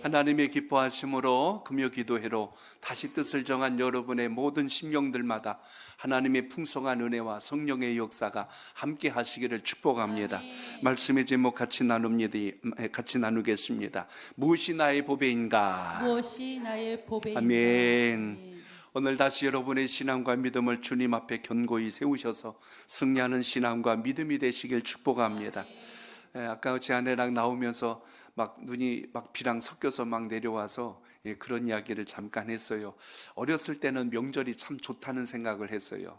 하나님의 기뻐하심으로 금요 기도회로 다시 뜻을 정한 여러분의 모든 심령들마다 하나님의 풍성한 은혜와 성령의 역사가 함께 하시기를 축복합니다. 말씀의 제목 같이 나누겠습니다. 무엇이 나의 보배인가? 무엇이 나의 보배인가? 아멘. 오늘 다시 여러분의 신앙과 믿음을 주님 앞에 견고히 세우셔서 승리하는 신앙과 믿음이 되시길 축복합니다. 아까 제 아내랑 나오면서 막 눈이 막 비랑 섞여서 막 내려와서 그런 이야기를 잠깐 했어요. 어렸을 때는 명절이 참 좋다는 생각을 했어요.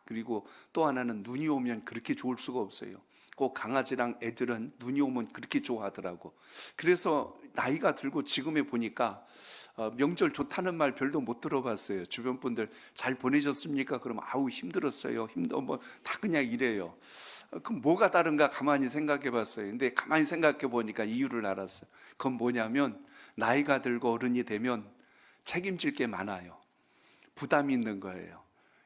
그리고 또 하나는 눈이 오면 그렇게 좋을 수가 없어요. 꼭 강아지랑 애들은 눈이 오면 그렇게 좋아하더라고. 그래서 나이가 들고 지금에 보니까 명절 좋다는 말 별로 못 들어봤어요. 주변 분들 잘 보내셨습니까? 그러면 아우 힘들었어요. 다 그냥 이래요. 그럼 뭐가 다른가 가만히 생각해 봤어요. 근데 가만히 생각해 보니까 이유를 알았어요. 그건 뭐냐면 나이가 들고 어른이 되면 책임질 게 많아요. 부담이 있는 거예요.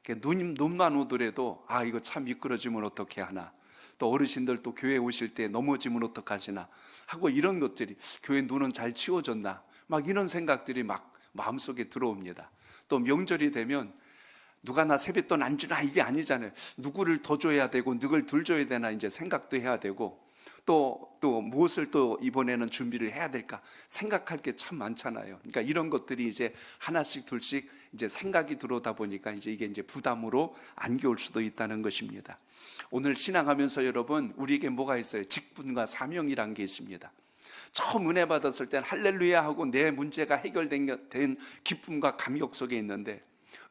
눈만 오더라도 이거 참 미끄러지면 어떻게 하나, 또 어르신들 또 교회 오실 때 넘어지면 어떡하시나 하고, 이런 것들이 교회 눈은 잘 치워졌나 막 이런 생각들이 막 마음속에 들어옵니다. 또 명절이 되면 누가 나 세뱃돈 안 주나 이게 아니잖아요. 누구를 더 줘야 되고 누굴 덜 줘야 되나 이제 생각도 해야 되고, 또 무엇을 또 이번에는 준비를 해야 될까 생각할 게 참 많잖아요. 그러니까 이런 것들이 이제 하나씩 둘씩 이제 생각이 들어오다 보니까 이게 이제 부담으로 안겨올 수도 있다는 것입니다. 오늘 신앙하면서 여러분, 우리에게 뭐가 있어요? 직분과 사명이란 게 있습니다. 처음 은혜 받았을 땐 할렐루야 하고 내 문제가 해결된 기쁨과 감격 속에 있는데,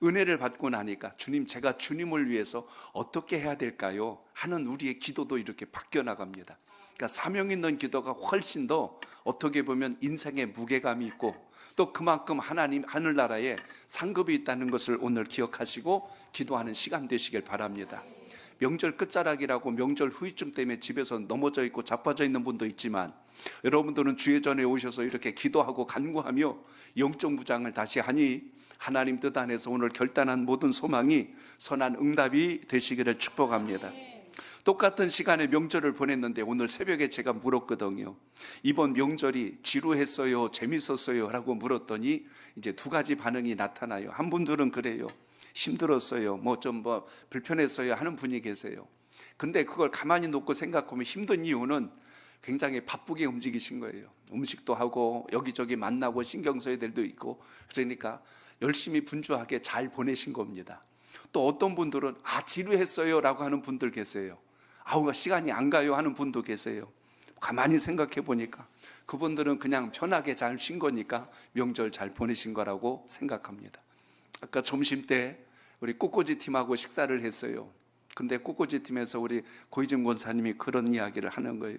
은혜를 받고 나니까 주님, 제가 주님을 위해서 어떻게 해야 될까요? 하는 우리의 기도도 이렇게 바뀌어 나갑니다. 그러니까 사명 있는 기도가 훨씬 더 어떻게 보면 인생의 무게감이 있고, 또 그만큼 하나님 하늘나라에 상급이 있다는 것을 오늘 기억하시고 기도하는 시간 되시길 바랍니다. 명절 끝자락이라고 명절 후유증 때문에 집에서 넘어져 있고 자빠져 있는 분도 있지만, 여러분들은 주의 전에 오셔서 이렇게 기도하고 간구하며 영적 무장을 다시 하니 하나님 뜻 안에서 오늘 결단한 모든 소망이 선한 응답이 되시기를 축복합니다. 똑같은 시간에 명절을 보냈는데 오늘 새벽에 제가 물었거든요. 이번 명절이 지루했어요? 재밌었어요? 라고 물었더니 이제 두 가지 반응이 나타나요. 한 분들은 그래요. 힘들었어요. 좀 불편했어요 하는 분이 계세요. 근데 그걸 가만히 놓고 생각하면 힘든 이유는 굉장히 바쁘게 움직이신 거예요. 음식도 하고 여기저기 만나고 신경 써야 될 때도 있고, 그러니까 열심히 분주하게 잘 보내신 겁니다. 또 어떤 분들은 지루했어요 라고 하는 분들 계세요. 시간이 안 가요 하는 분도 계세요. 가만히 생각해 보니까 그분들은 그냥 편하게 잘 쉰 거니까 명절 잘 보내신 거라고 생각합니다. 아까 점심 때 우리 꽃꽂이 팀하고 식사를 했어요. 근데 꽃꽂이 팀에서 우리 고희정 권사님이 그런 이야기를 하는 거예요.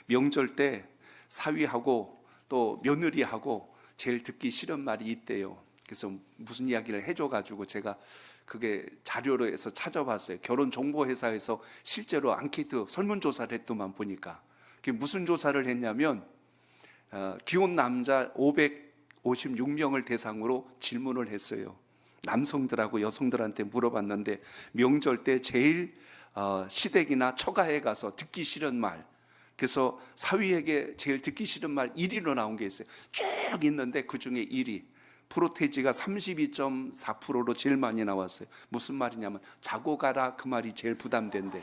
명절 때 사위하고 또 며느리하고 제일 듣기 싫은 말이 있대요. 그래서 무슨 이야기를 해줘가지고 제가 그게 자료로 해서 찾아봤어요. 결혼정보회사에서 실제로 앙케이트 설문조사를 했더만 보니까, 그게 무슨 조사를 했냐면 기혼 남자 556명을 대상으로 질문을 했어요. 남성들하고 여성들한테 물어봤는데 명절 때 제일 시댁이나 처가에 가서 듣기 싫은 말, 그래서 사위에게 제일 듣기 싫은 말 1위로 나온 게 있어요. 쭉 있는데 그 중에 1위 프로테지가 32.4%로 제일 많이 나왔어요. 무슨 말이냐면 자고 가라, 그 말이 제일 부담된대.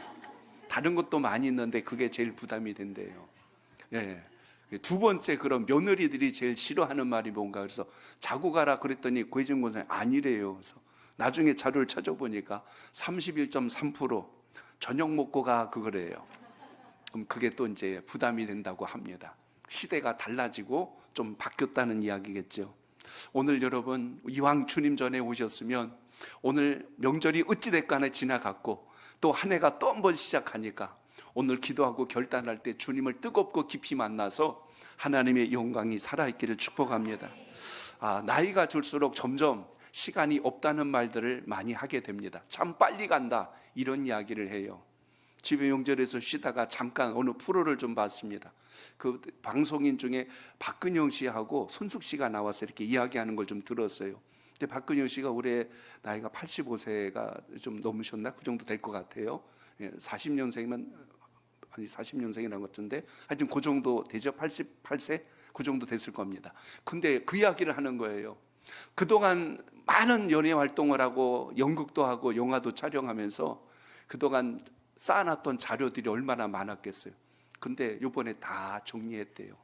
다른 것도 많이 있는데 그게 제일 부담이 된대요. 두 번째, 그럼 며느리들이 제일 싫어하는 말이 뭔가, 그래서 자고 가라 그랬더니 고혜정 권사님 아니래요. 그래서 나중에 자료를 찾아보니까 31.3% 저녁 먹고 가 그거래요. 그럼 그게 또 이제 부담이 된다고 합니다. 시대가 달라지고 좀 바뀌었다는 이야기겠죠. 오늘 여러분, 이왕 주님 전에 오셨으면 오늘 명절이 어찌됐건 간에 지나갔고 또 한 해가 또 한 번 시작하니까 오늘 기도하고 결단할 때 주님을 뜨겁고 깊이 만나서 하나님의 영광이 살아있기를 축복합니다. 나이가 들수록 점점 시간이 없다는 말들을 많이 하게 됩니다. 참 빨리 간다 이런 이야기를 해요. 집에 명절에서 쉬다가 잠깐 어느 프로를 좀 봤습니다. 그 방송인 중에 박근영 씨하고 손숙 씨가 나와서 이렇게 이야기하는 걸 좀 들었어요. 근데 박근영 씨가 올해 나이가 85세가 좀 넘으셨나? 그 정도 될 것 같아요. 40년생이면, 아니 40년생이라는 것 같은데 하여튼 그 정도 되죠. 88세? 그 정도 됐을 겁니다. 근데 그 이야기를 하는 거예요. 그동안 많은 연예 활동을 하고 연극도 하고 영화도 촬영하면서 그동안 쌓아놨던 자료들이 얼마나 많았겠어요. 근데 이번에 다 정리했대요.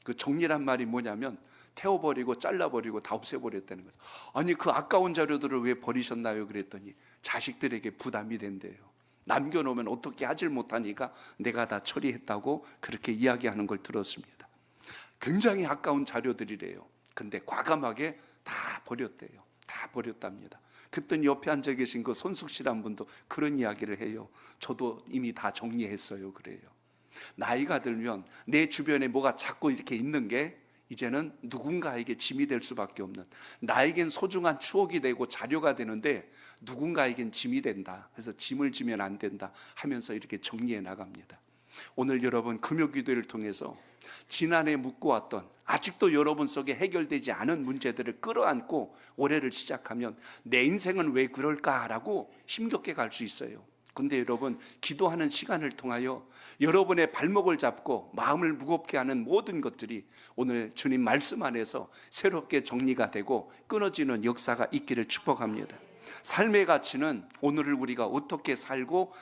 그 정리란 말이 뭐냐면 태워버리고 잘라버리고 다 없애버렸다는 거죠. 아니 그 아까운 자료들을 왜 버리셨나요? 그랬더니 자식들에게 부담이 된대요. 남겨놓으면 어떻게 하질 못하니까 내가 다 처리했다고 그렇게 이야기하는 걸 들었습니다. 굉장히 아까운 자료들이래요. 근데 과감하게 다 버렸대요. 다 버렸답니다. 그랬더니 옆에 앉아 계신 그 손숙 씨란 분도 그런 이야기를 해요. 저도 이미 다 정리했어요. 그래요. 나이가 들면 내 주변에 뭐가 자꾸 이렇게 있는 게 이제는 누군가에게 짐이 될 수밖에 없는, 나에겐 소중한 추억이 되고 자료가 되는데 누군가에겐 짐이 된다. 그래서 짐을 지면 안 된다 하면서 이렇게 정리해 나갑니다. 오늘 여러분 금요기도를 통해서 지난해 묵고왔던 아직도 여러분 속에 해결되지 않은 문제들을 끌어안고 올해를 시작하면 내 인생은 왜 그럴까라고 힘겹게 갈 수 있어요. 근데 여러분 기도하는 시간을 통하여 여러분의 발목을 잡고 마음을 무겁게 하는 모든 것들이 오늘 주님 말씀 안에서 새롭게 정리가 되고 끊어지는 역사가 있기를 축복합니다. 삶의 가치는 오늘을 우리가 어떻게 살고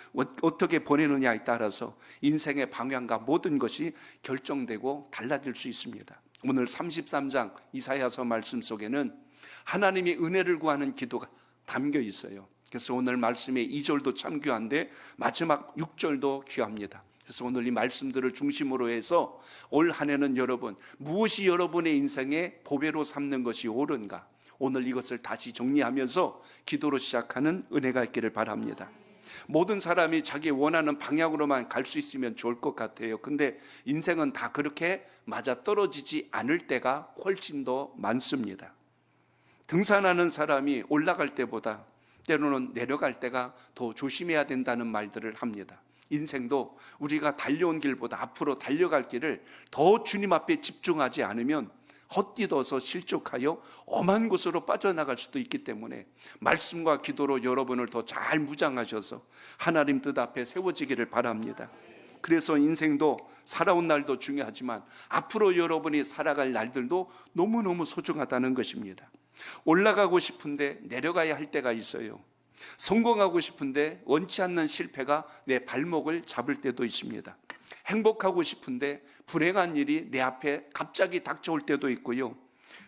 어떻게 보내느냐에 따라서 인생의 방향과 모든 것이 결정되고 달라질 수 있습니다. 오늘 33장 이사야서 말씀 속에는 하나님이 은혜를 구하는 기도가 담겨 있어요. 그래서 오늘 말씀의 2절도 참 귀한데 마지막 6절도 귀합니다. 그래서 오늘 이 말씀들을 중심으로 해서 올 한 해는 여러분 무엇이 여러분의 인생의 보배로 삼는 것이 옳은가, 오늘 이것을 다시 정리하면서 기도로 시작하는 은혜가 있기를 바랍니다. 모든 사람이 자기 원하는 방향으로만 갈 수 있으면 좋을 것 같아요. 근데 인생은 다 그렇게 맞아떨어지지 않을 때가 훨씬 더 많습니다. 등산하는 사람이 올라갈 때보다 때로는 내려갈 때가 더 조심해야 된다는 말들을 합니다. 인생도 우리가 달려온 길보다 앞으로 달려갈 길을 더 주님 앞에 집중하지 않으면 헛디뎌서 실족하여 엄한 곳으로 빠져나갈 수도 있기 때문에 말씀과 기도로 여러분을 더 잘 무장하셔서 하나님 뜻 앞에 세워지기를 바랍니다. 그래서 인생도 살아온 날도 중요하지만 앞으로 여러분이 살아갈 날들도 너무너무 소중하다는 것입니다. 올라가고 싶은데 내려가야 할 때가 있어요. 성공하고 싶은데 원치 않는 실패가 내 발목을 잡을 때도 있습니다. 행복하고 싶은데 불행한 일이 내 앞에 갑자기 닥쳐올 때도 있고요.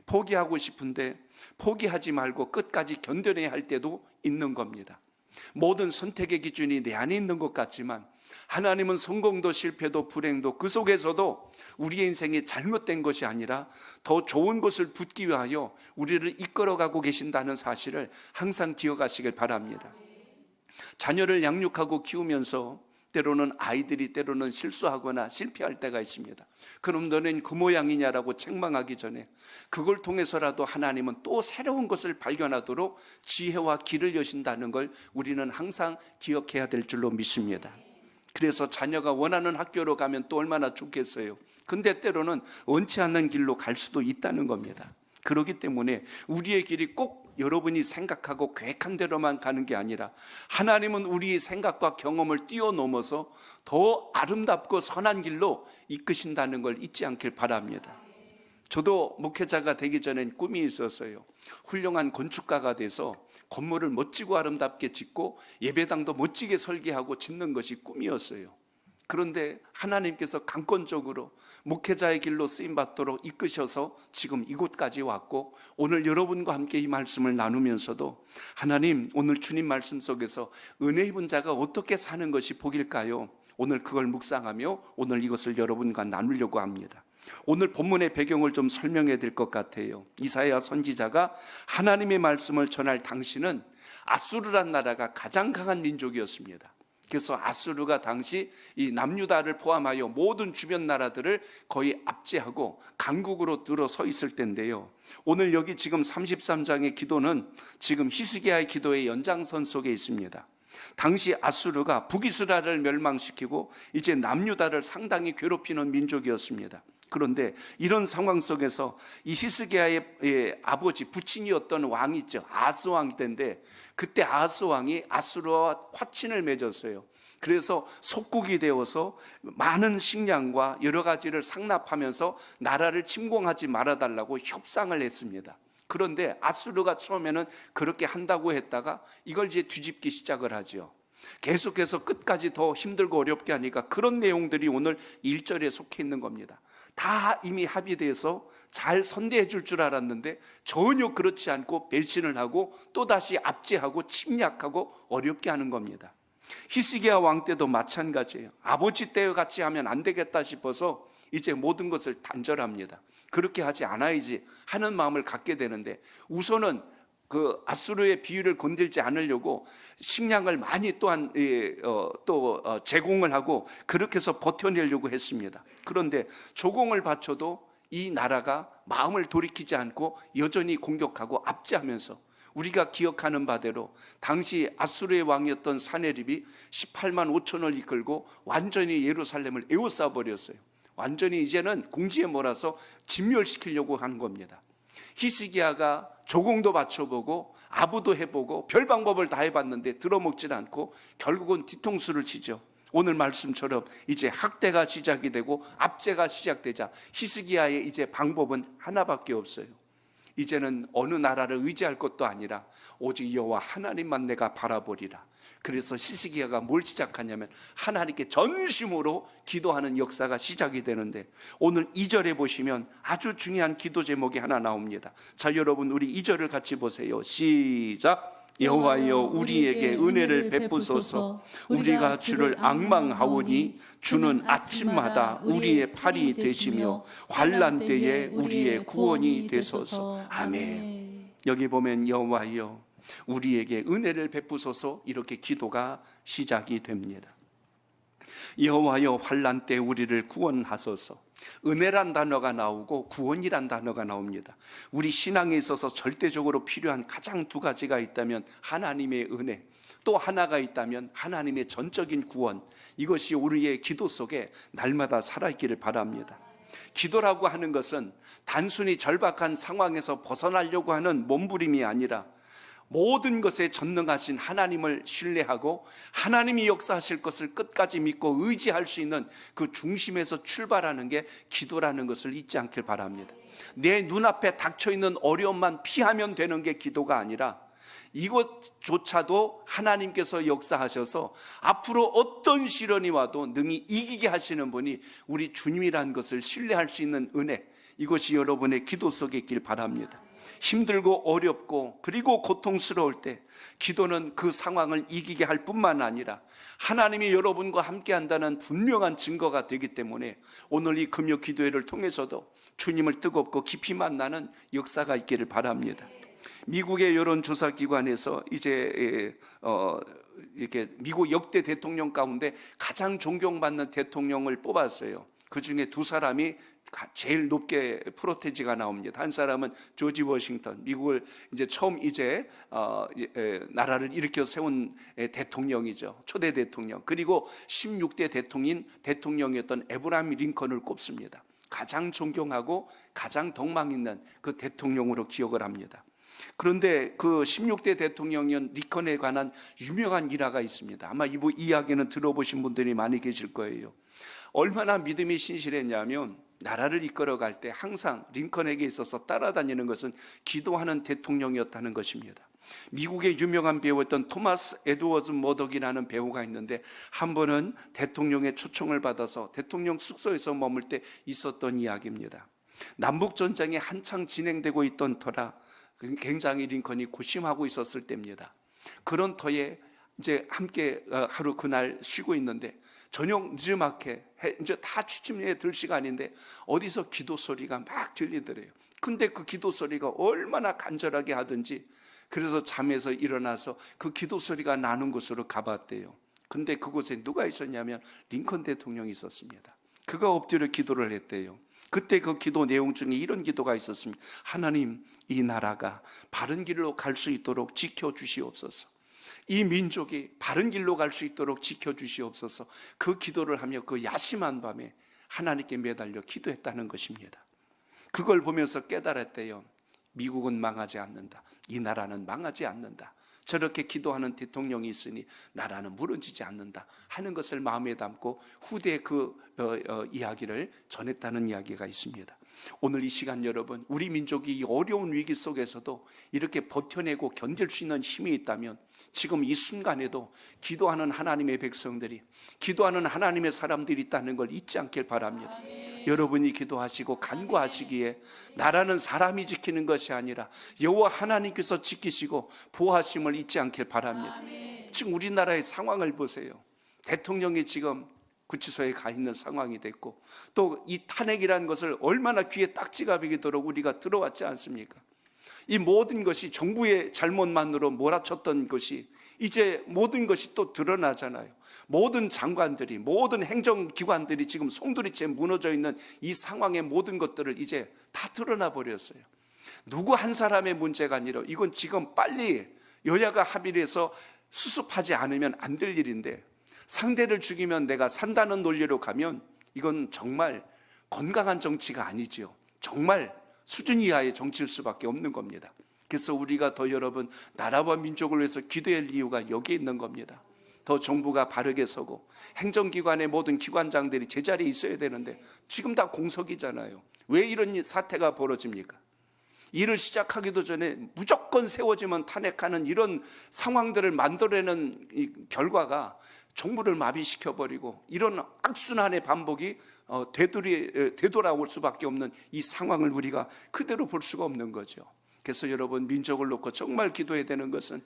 포기하고 싶은데 포기하지 말고 끝까지 견뎌내야 할 때도 있는 겁니다. 모든 선택의 기준이 내 안에 있는 것 같지만 하나님은 성공도 실패도 불행도 그 속에서도 우리의 인생이 잘못된 것이 아니라 더 좋은 것을 붙기 위하여 우리를 이끌어가고 계신다는 사실을 항상 기억하시길 바랍니다. 자녀를 양육하고 키우면서 때로는 아이들이 때로는 실수하거나 실패할 때가 있습니다. 그럼 너는 그 모양이냐라고 책망하기 전에 그걸 통해서라도 하나님은 또 새로운 것을 발견하도록 지혜와 길을 여신다는 걸 우리는 항상 기억해야 될 줄로 믿습니다. 그래서 자녀가 원하는 학교로 가면 또 얼마나 좋겠어요. 근데 때로는 원치 않는 길로 갈 수도 있다는 겁니다. 그렇기 때문에 우리의 길이 꼭 여러분이 생각하고 계획한 대로만 가는 게 아니라 하나님은 우리의 생각과 경험을 뛰어넘어서 더 아름답고 선한 길로 이끄신다는 걸 잊지 않길 바랍니다. 저도 목회자가 되기 전엔 꿈이 있었어요. 훌륭한 건축가가 돼서 건물을 멋지고 아름답게 짓고 예배당도 멋지게 설계하고 짓는 것이 꿈이었어요. 그런데 하나님께서 강권적으로 목회자의 길로 쓰임받도록 이끄셔서 지금 이곳까지 왔고 오늘 여러분과 함께 이 말씀을 나누면서도 하나님 오늘 주님 말씀 속에서 은혜 입은 자가 어떻게 사는 것이 복일까요? 오늘 그걸 묵상하며 오늘 이것을 여러분과 나누려고 합니다. 오늘 본문의 배경을 좀 설명해 드릴 것 같아요. 이사야 선지자가 하나님의 말씀을 전할 당시는 아수르란 나라가 가장 강한 민족이었습니다. 그래서 아수르가 당시 이 남유다를 포함하여 모든 주변 나라들을 거의 압제하고 강국으로 들어서 있을 때인데요. 오늘 여기 지금 33장의 기도는 지금 히스기야의 기도의 연장선 속에 있습니다. 당시 아수르가 북이스라엘을 멸망시키고 이제 남유다를 상당히 괴롭히는 민족이었습니다. 그런데 이런 상황 속에서 이 히스기야의 아버지 부친이었던 왕이 있죠. 아스 왕 때인데 그때 아스 왕이 아수르와 화친을 맺었어요. 그래서 속국이 되어서 많은 식량과 여러 가지를 상납하면서 나라를 침공하지 말아달라고 협상을 했습니다. 그런데 아수르가 처음에는 그렇게 한다고 했다가 이걸 이제 뒤집기 시작을 하죠. 계속해서 끝까지 더 힘들고 어렵게 하니까 그런 내용들이 오늘 1절에 속해 있는 겁니다. 다 이미 합의돼서 잘 선대해 줄 줄 알았는데 전혀 그렇지 않고 배신을 하고 또다시 압제하고 침략하고 어렵게 하는 겁니다. 히스기야 왕 때도 마찬가지예요. 아버지 때와 같이 하면 안 되겠다 싶어서 이제 모든 것을 단절합니다. 그렇게 하지 않아야지 하는 마음을 갖게 되는데 우선은 그 아수르의 비위를 건들지 않으려고 식량을 많이 또한 제공을 하고 그렇게 해서 버텨내려고 했습니다. 그런데 조공을 바쳐도 이 나라가 마음을 돌이키지 않고 여전히 공격하고 압제하면서 우리가 기억하는 바대로 당시 아수르의 왕이었던 사네립이 18만 5천을 이끌고 완전히 예루살렘을 에워싸 버렸어요. 완전히 이제는 궁지에 몰아서 진멸시키려고 하는 겁니다. 히스기야가 조공도 바쳐보고 아부도 해보고 별 방법을 다 해봤는데 들어먹질 않고 결국은 뒤통수를 치죠. 오늘 말씀처럼 이제 학대가 시작이 되고 압제가 시작되자 히스기야의 이제 방법은 하나밖에 없어요. 이제는 어느 나라를 의지할 것도 아니라 오직 여호와 하나님만 내가 바라보리라. 그래서 히스기야가 뭘 시작하냐면 하나님께 전심으로 기도하는 역사가 시작이 되는데 오늘 2절에 보시면 아주 중요한 기도 제목이 하나 나옵니다. 자, 여러분 우리 2절을 같이 보세요. 시작. 여호와여 우리에게 은혜를 베푸소서. 우리가 주를 앙망하오니 주는 아침마다 우리의 팔이 되시며 환난 때에 우리의 구원이 되소서. 아멘. 여기 보면 여호와여 우리에게 은혜를 베푸소서 이렇게 기도가 시작이 됩니다. 여호와여 환난 때 우리를 구원하소서. 은혜란 단어가 나오고 구원이란 단어가 나옵니다. 우리 신앙에 있어서 절대적으로 필요한 가장 두 가지가 있다면 하나님의 은혜, 또 하나가 있다면 하나님의 전적인 구원, 이것이 우리의 기도 속에 날마다 살아있기를 바랍니다. 기도라고 하는 것은 단순히 절박한 상황에서 벗어나려고 하는 몸부림이 아니라 모든 것에 전능하신 하나님을 신뢰하고 하나님이 역사하실 것을 끝까지 믿고 의지할 수 있는 그 중심에서 출발하는 게 기도라는 것을 잊지 않길 바랍니다. 내 눈앞에 닥쳐있는 어려움만 피하면 되는 게 기도가 아니라 이것조차도 하나님께서 역사하셔서 앞으로 어떤 시련이 와도 능히 이기게 하시는 분이 우리 주님이라는 것을 신뢰할 수 있는 은혜, 이것이 여러분의 기도 속에 있길 바랍니다. 힘들고 어렵고 그리고 고통스러울 때 기도는 그 상황을 이기게 할 뿐만 아니라 하나님이 여러분과 함께 한다는 분명한 증거가 되기 때문에 오늘 이 금요 기도회를 통해서도 주님을 뜨겁고 깊이 만나는 역사가 있기를 바랍니다. 미국의 여론조사기관에서 이제 이렇게 미국 역대 대통령 가운데 가장 존경받는 대통령을 뽑았어요. 그 중에 두 사람이 제일 높게 프로테지가 나옵니다. 한 사람은 조지 워싱턴, 미국을 이제 처음 나라를 일으켜 세운 대통령이죠. 초대 대통령. 그리고 16대 대통령이었던 에브라임 링컨을 꼽습니다. 가장 존경하고 가장 덕망 있는 그 대통령으로 기억을 합니다. 그런데 그 16대 대통령인 링컨에 관한 유명한 일화가 있습니다. 아마 이 이야기는 들어보신 분들이 많이 계실 거예요. 얼마나 믿음이 신실했냐면 나라를 이끌어갈 때 항상 링컨에게 있어서 따라다니는 것은 기도하는 대통령이었다는 것입니다. 미국의 유명한 배우였던 토마스 에드워즈 머덕이라는 배우가 있는데 한 번은 대통령의 초청을 받아서 대통령 숙소에서 머물 때 있었던 이야기입니다. 남북전쟁이 한창 진행되고 있던 터라 굉장히 링컨이 고심하고 있었을 때입니다. 그런 터에 이제 함께 하루 그날 쉬고 있는데 저녁 늦지막해 이제 다 취침에 들 시간인데 어디서 기도 소리가 막 들리더래요. 근데 그 기도 소리가 얼마나 간절하게 하든지 그래서 잠에서 일어나서 그 기도 소리가 나는 곳으로 가봤대요. 근데 그곳에 누가 있었냐면 링컨 대통령이 있었습니다. 그가 엎드려 기도를 했대요. 그때 그 기도 내용 중에 이런 기도가 있었습니다. 하나님, 이 나라가 바른 길로 갈 수 있도록 지켜주시옵소서. 이 민족이 바른 길로 갈 수 있도록 지켜주시옵소서. 그 기도를 하며 그 야심한 밤에 하나님께 매달려 기도했다는 것입니다. 그걸 보면서 깨달았대요. 미국은 망하지 않는다. 이 나라는 망하지 않는다. 저렇게 기도하는 대통령이 있으니 나라는 무너지지 않는다 하는 것을 마음에 담고 후대에 그 이야기를 전했다는 이야기가 있습니다. 오늘 이 시간 여러분, 우리 민족이 이 어려운 위기 속에서도 이렇게 버텨내고 견딜 수 있는 힘이 있다면 지금 이 순간에도 기도하는 하나님의 백성들이, 기도하는 하나님의 사람들이 있다는 걸 잊지 않길 바랍니다. 여러분이 기도하시고 간구하시기에 나라는 사람이 지키는 것이 아니라 여호와 하나님께서 지키시고 보호하심을 잊지 않길 바랍니다. 지금 우리나라의 상황을 보세요. 대통령이 지금 구치소에 가 있는 상황이 됐고, 또 이 탄핵이라는 것을 얼마나 귀에 딱지가 비기도록 우리가 들어왔지 않습니까? 이 모든 것이 정부의 잘못만으로 몰아쳤던 것이 이제 모든 것이 또 드러나잖아요. 모든 장관들이, 모든 행정기관들이 지금 송두리째 무너져 있는 이 상황의 모든 것들을 이제 다 드러나 버렸어요. 누구 한 사람의 문제가 아니라 이건 지금 빨리 여야가 합의를 해서 수습하지 않으면 안 될 일인데, 상대를 죽이면 내가 산다는 논리로 가면 이건 정말 건강한 정치가 아니죠. 정말 수준 이하의 정치일 수밖에 없는 겁니다. 그래서 우리가 더 여러분 나라와 민족을 위해서 기도할 이유가 여기에 있는 겁니다. 더 정부가 바르게 서고 행정기관의 모든 기관장들이 제자리에 있어야 되는데 지금 다 공석이잖아요. 왜 이런 사태가 벌어집니까? 일을 시작하기도 전에 무조건 세워지면 탄핵하는 이런 상황들을 만들어내는 이 결과가 정부를 마비시켜버리고 이런 악순환의 반복이 되돌아올 수밖에 없는 이 상황을 우리가 그대로 볼 수가 없는 거죠. 그래서 여러분, 민족을 놓고 정말 기도해야 되는 것은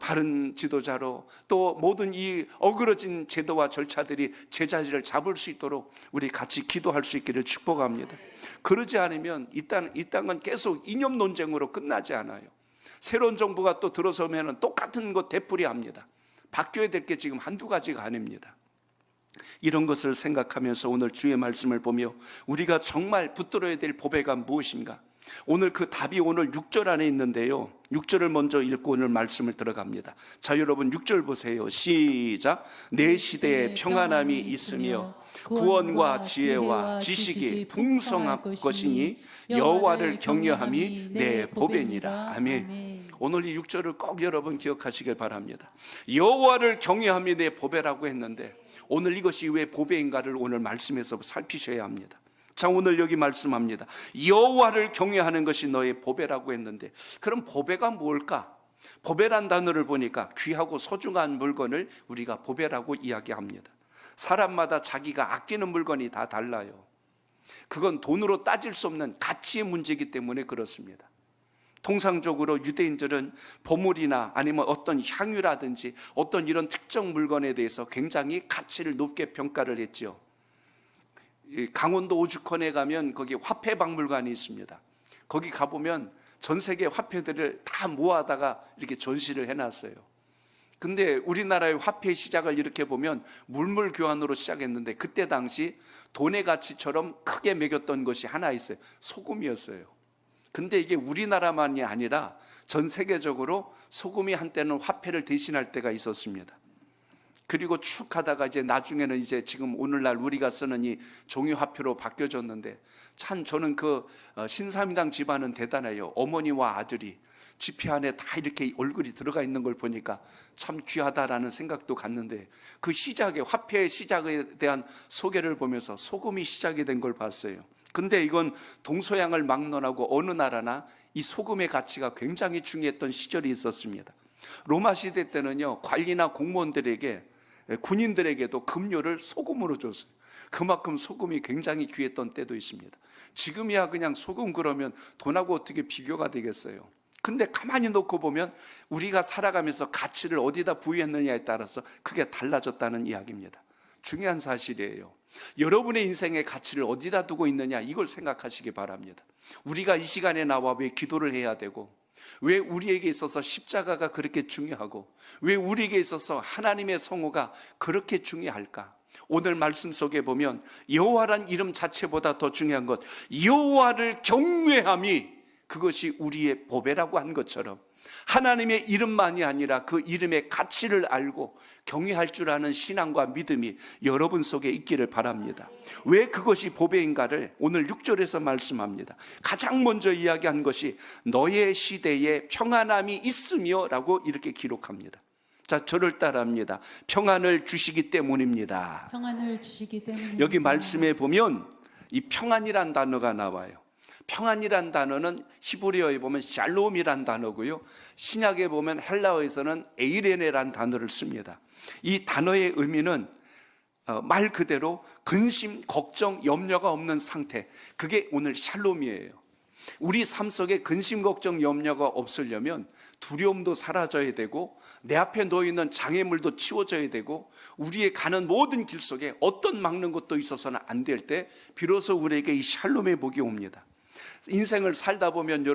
바른 지도자로, 또 모든 이 어그러진 제도와 절차들이 제자리를 잡을 수 있도록 우리 같이 기도할 수 있기를 축복합니다. 그러지 않으면 이 땅은 계속 이념 논쟁으로 끝나지 않아요. 새로운 정부가 또 들어서면 똑같은 것 되풀이합니다. 바뀌어야 될 게 지금 한두 가지가 아닙니다. 이런 것을 생각하면서 오늘 주의 말씀을 보며 우리가 정말 붙들어야 될 보배가 무엇인가? 오늘 그 답이 오늘 6절 안에 있는데요, 6절을 먼저 읽고 오늘 말씀을 들어갑니다. 자, 여러분 6절 보세요. 시작. 내 시대에 평안함이 있으며 구원과 지혜와 지식이 풍성할 것이니 여호와를 경외함이 내 보배니라. 아멘. 오늘 이 6절을 꼭 여러분 기억하시길 바랍니다. 여호와를 경외함이 내 보배라고 했는데 오늘 이것이 왜 보배인가를 오늘 말씀에서 살피셔야 합니다. 자, 오늘 여기 말씀합니다. 여호와를 경외하는 것이 너의 보배라고 했는데, 그럼 보배가 뭘까? 보배란 단어를 보니까 귀하고 소중한 물건을 우리가 보배라고 이야기합니다. 사람마다 자기가 아끼는 물건이 다 달라요. 그건 돈으로 따질 수 없는 가치의 문제이기 때문에 그렇습니다. 통상적으로 유대인들은 보물이나 아니면 어떤 향유라든지 어떤 이런 특정 물건에 대해서 굉장히 가치를 높게 평가를 했죠. 강원도 오죽헌에 가면 거기 화폐박물관이 있습니다. 거기 가보면 전 세계 화폐들을 다 모아다가 이렇게 전시를 해놨어요. 근데 우리나라의 화폐 시작을 이렇게 보면 물물 교환으로 시작했는데, 그때 당시 돈의 가치처럼 크게 매겼던 것이 하나 있어요. 소금이었어요. 근데 이게 우리나라만이 아니라 전 세계적으로 소금이 한때는 화폐를 대신할 때가 있었습니다. 그리고 쭉 하다가 이제 나중에는 이제 지금 오늘날 우리가 쓰는 이 종이화폐로 바뀌어졌는데, 참 저는 그 신사임당 집안은 대단해요. 어머니와 아들이 지폐 안에 다 이렇게 얼굴이 들어가 있는 걸 보니까 참 귀하다라는 생각도 갔는데, 그 시작에, 화폐의 시작에 대한 소개를 보면서 소금이 시작이 된 걸 봤어요. 근데 이건 동서양을 막론하고 어느 나라나 이 소금의 가치가 굉장히 중요했던 시절이 있었습니다. 로마 시대 때는요, 관리나 공무원들에게, 군인들에게도 급료를 소금으로 줬어요. 그만큼 소금이 굉장히 귀했던 때도 있습니다. 지금이야 그냥 소금 그러면 돈하고 어떻게 비교가 되겠어요. 근데 가만히 놓고 보면 우리가 살아가면서 가치를 어디다 부여했느냐에 따라서 그게 달라졌다는 이야기입니다. 중요한 사실이에요. 여러분의 인생의 가치를 어디다 두고 있느냐, 이걸 생각하시기 바랍니다. 우리가 이 시간에 나와 왜 기도를 해야 되고, 왜 우리에게 있어서 십자가가 그렇게 중요하고, 왜 우리에게 있어서 하나님의 성호가 그렇게 중요할까? 오늘 말씀 속에 보면 여호와란 이름 자체보다 더 중요한 것, 여호와를 경외함이 그것이 우리의 보배라고 한 것처럼 하나님의 이름만이 아니라 그 이름의 가치를 알고 경외할 줄 아는 신앙과 믿음이 여러분 속에 있기를 바랍니다. 왜 그것이 보배인가를 오늘 6절에서 말씀합니다. 가장 먼저 이야기한 것이 너의 시대에 평안함이 있으며 라고 이렇게 기록합니다. 자, 저를 따라합니다. 평안을 주시기 때문입니다. 평안을 주시기 때문에 여기 말씀에 보면 이 평안이란 단어가 나와요. 평안이란 단어는 히브리어에 보면 샬롬이란 단어고요, 신약에 보면 헬라어에서는 에이레네란 단어를 씁니다. 이 단어의 의미는 말 그대로 근심, 걱정, 염려가 없는 상태, 그게 오늘 샬롬이에요. 우리 삶 속에 근심, 걱정, 염려가 없으려면 두려움도 사라져야 되고 내 앞에 놓여있는 장애물도 치워져야 되고 우리의 가는 모든 길 속에 어떤 막는 것도 있어서는 안 될 때 비로소 우리에게 이 샬롬의 복이 옵니다. 인생을 살다 보면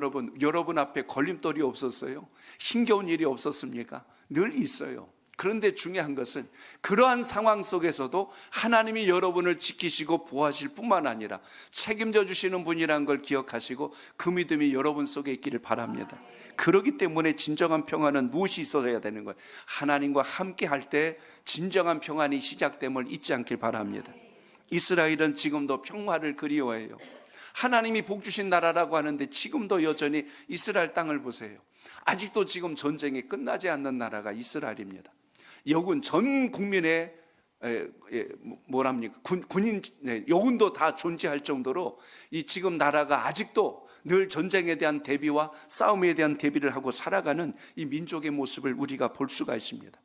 여러분 앞에 걸림돌이 없었어요? 힘겨운 일이 없었습니까? 늘 있어요. 그런데 중요한 것은 그러한 상황 속에서도 하나님이 여러분을 지키시고 보호하실 뿐만 아니라 책임져 주시는 분이라는 걸 기억하시고 그 믿음이 여러분 속에 있기를 바랍니다. 그렇기 때문에 진정한 평안은 무엇이 있어야 되는 거예요? 하나님과 함께 할 때 진정한 평안이 시작됨을 잊지 않길 바랍니다. 이스라엘은 지금도 평화를 그리워해요. 하나님이 복 주신 나라라고 하는데 지금도 여전히 이스라엘 땅을 보세요. 아직도 지금 전쟁이 끝나지 않는 나라가 이스라엘입니다. 여군 전 국민의 군인 여군도 다 존재할 정도로 이 지금 나라가 아직도 늘 전쟁에 대한 대비와 싸움에 대한 대비를 하고 살아가는 이 민족의 모습을 우리가 볼 수가 있습니다.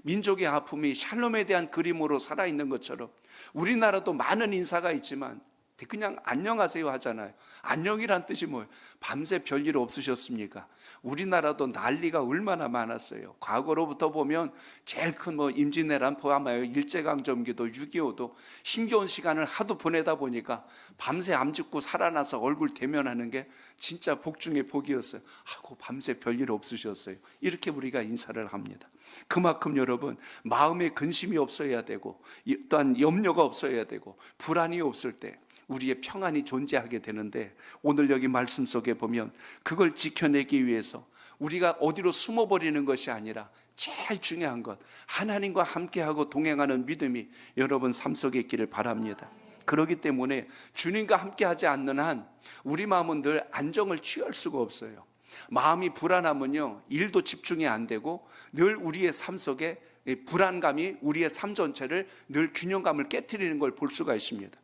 민족의 아픔이 샬롬에 대한 그림으로 살아있는 것처럼 우리나라도 많은 인사가 있지만 그냥 안녕하세요 하잖아요. 안녕이란 뜻이 뭐예요? 밤새 별일 없으셨습니까? 우리나라도 난리가 얼마나 많았어요. 과거로부터 보면 제일 큰 임진왜란 포함하여 일제강점기도 6.25도 힘겨운 시간을 하도 보내다 보니까 밤새 암 짓고 살아나서 얼굴 대면하는 게 진짜 복 중의 복이었어요. 하고 밤새 별일 없으셨어요. 이렇게 우리가 인사를 합니다. 그만큼 여러분 마음에 근심이 없어야 되고 또한 염려가 없어야 되고 불안이 없을 때 우리의 평안이 존재하게 되는데 오늘 여기 말씀 속에 보면 그걸 지켜내기 위해서 우리가 어디로 숨어버리는 것이 아니라 제일 중요한 것 하나님과 함께하고 동행하는 믿음이 여러분 삶 속에 있기를 바랍니다. 그렇기 때문에 주님과 함께하지 않는 한 우리 마음은 늘 안정을 취할 수가 없어요. 마음이 불안하면요 일도 집중이 안 되고 늘 우리의 삶 속에 불안감이 우리의 삶 전체를 늘 균형감을 깨트리는 걸 볼 수가 있습니다.